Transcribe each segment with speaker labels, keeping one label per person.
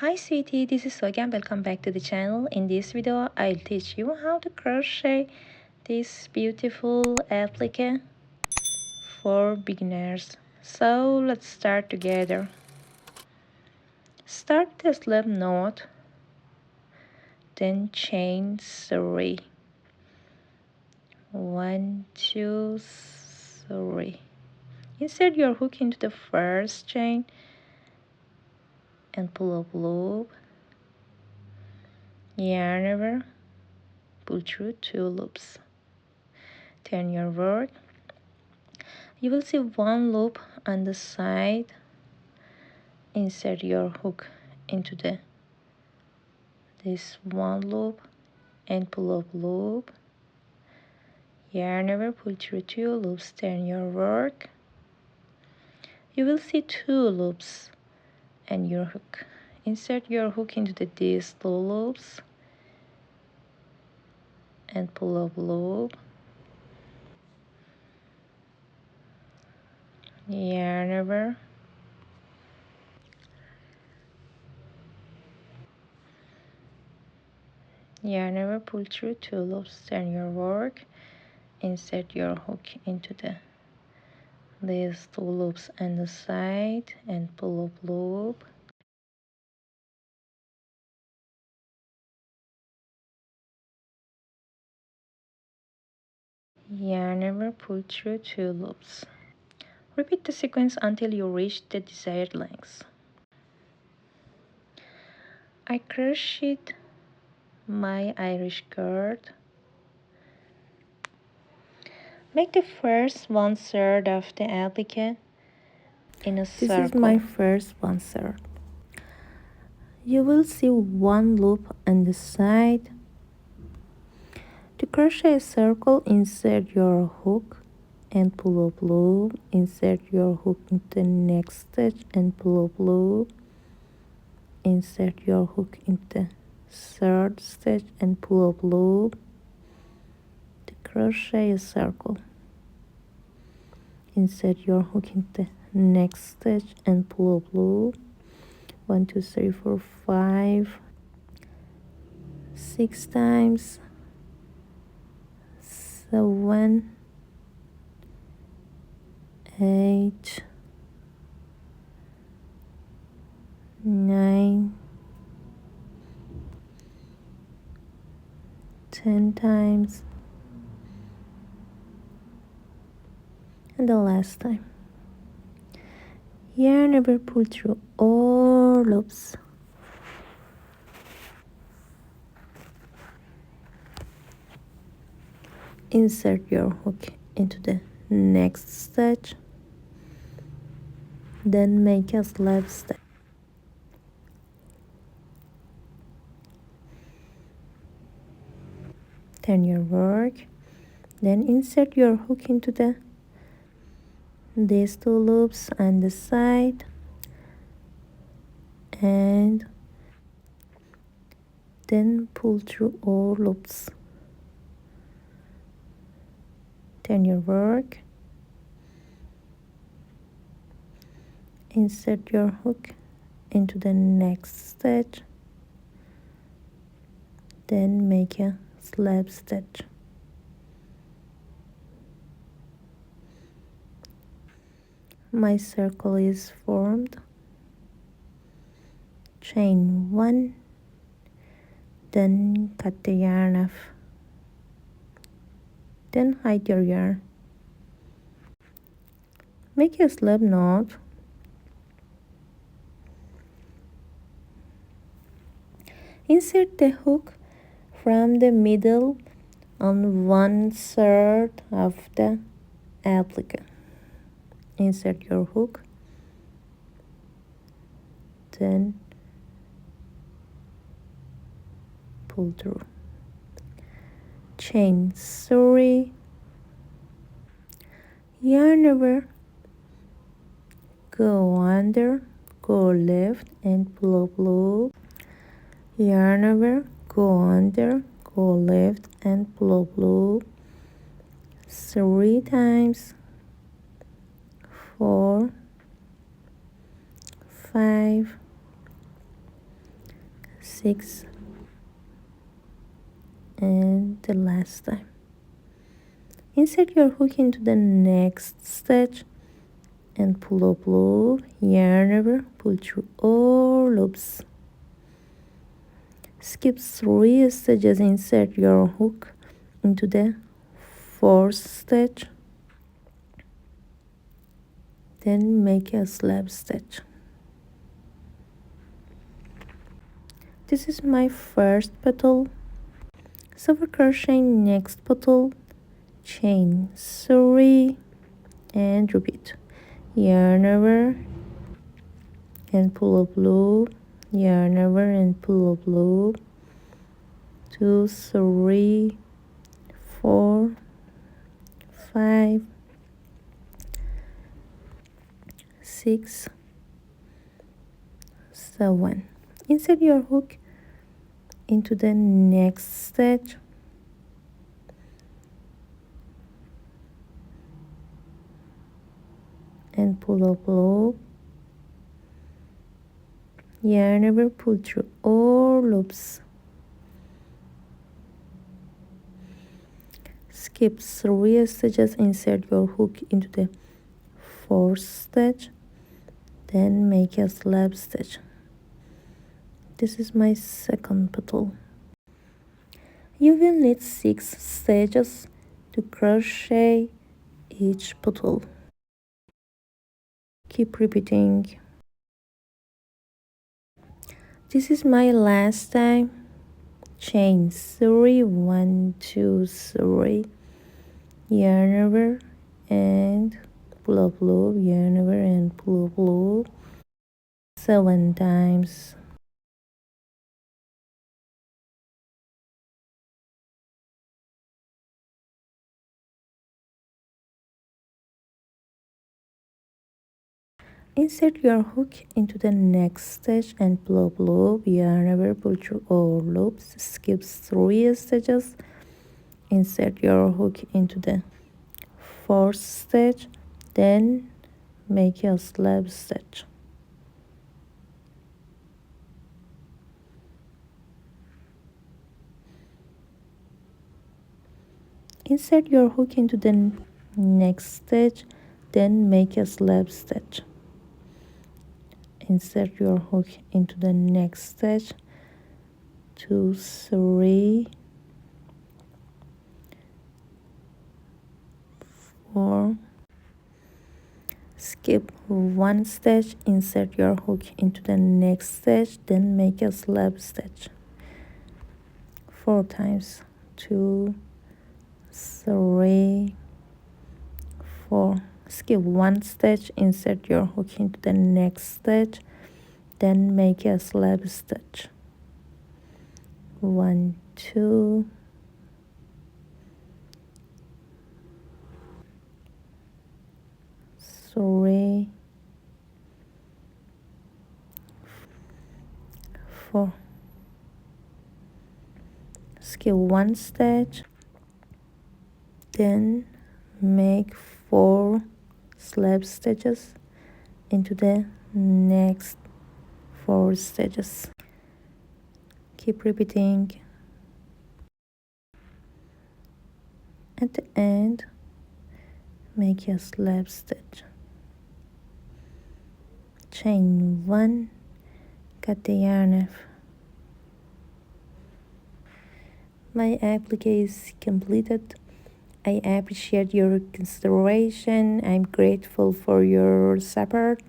Speaker 1: Hi sweetie, this is Sogan. Welcome back to the channel. In this video, I'll teach you how to crochet this beautiful applique for beginners. So let's start together. Start the slip knot, then chain 3. 1, 2, 3. Insert your hook into the first chain and pull up loop. Yarn over, pull through 2 loops. Turn your work. You will see 1 loop on the side. Insert your hook into this 1 loop and pull up loop. Yarn over, pull through 2 loops. Turn your work. You will see 2 loops and your hook. Insert your hook into these 2 loops and pull up loop. Yarn over. Yarn over, pull through 2 loops. Turn your work. Insert your hook into these 2 loops on the side and pull up loop. Yarn over, pull through 2 loops. Repeat the sequence until you reach the desired length. I crocheted my Irish cord. Make the first 1/3 of the applique in a circle. This is my first 1/3. You will see 1 loop on the side. To crochet a circle, insert your hook and pull up loop. Insert your hook into the next stitch and pull up loop. Insert your hook into third stitch and pull up loop. To crochet a circle, insert your hook into next stitch and pull up loop. 1, 2, 3, 4, 5, 6 times. 7, 8, 9, 10 times, and the last time. Yarn over, pull through all loops. Insert your hook into the next stitch, then make a slip stitch. Turn your work, then insert your hook into these 2 loops on the side and then pull through all loops. Turn your work, insert your hook into the next stitch, then make a slip stitch. My circle is formed. Chain 1, then cut the yarn off, then hide your yarn. Make a slip knot. Insert the hook from the middle on 1/3 of the applique. Insert your hook, then pull through. Chain 3, yarn over, go under, go left and pull up loop. Yarn over, go under, go left and pull up loop 3 times. 4, 5, 6, and the last time. Insert your hook into the next stitch and pull up loop, yarn over, pull through all loops. Skip 3 stitches, insert your hook into the 4th stitch, then make a slab stitch. This is my first petal. So for crocheting next petal, chain 3 and repeat. Yarn over and pull up loop, yarn over and pull up loop, 2, 3, 4, 5, 6, 7. Insert your hook into the next stitch and pull up loop, yarn over, pull through all loops. Skip 3 stitches, insert your hook into the 4th stitch, then make a slab stitch. This is my second petal. You will need 6 stitches to crochet each petal. Keep repeating. This is my last time. Chain 3, 1, 2, 3, yarn over and pull up loop, yarn over and pull up loop 7 times. Insert your hook into the next stitch and pull up loop, yarn over, pull through all loops, skip 3 stitches, insert your hook into the 4th stitch, then make a slab stitch. Insert your hook into the next stitch, then make a slab stitch. Insert your hook into the next stitch, 2, 3, 4, skip 1 stitch, insert your hook into the next stitch, then make a slab stitch 4 times, 2, 3, 4, skip 1 stitch, insert your hook into the next stitch, then make a slab stitch 1, 2, 3, 4, skip 1 stitch, then make 4 slab stitches into the next 4 stitches. Keep repeating. At the end, make a slab stitch, chain 1, cut the yarn off. My applique is completed. I appreciate your consideration. I'm grateful for your support.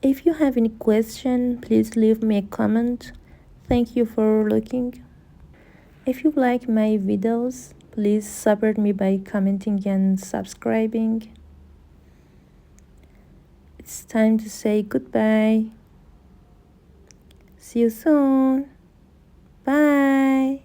Speaker 1: If you have any question, please leave me a comment. Thank you for looking. If you like my videos, please support me by commenting and subscribing. It's time to say goodbye. See you soon. Bye.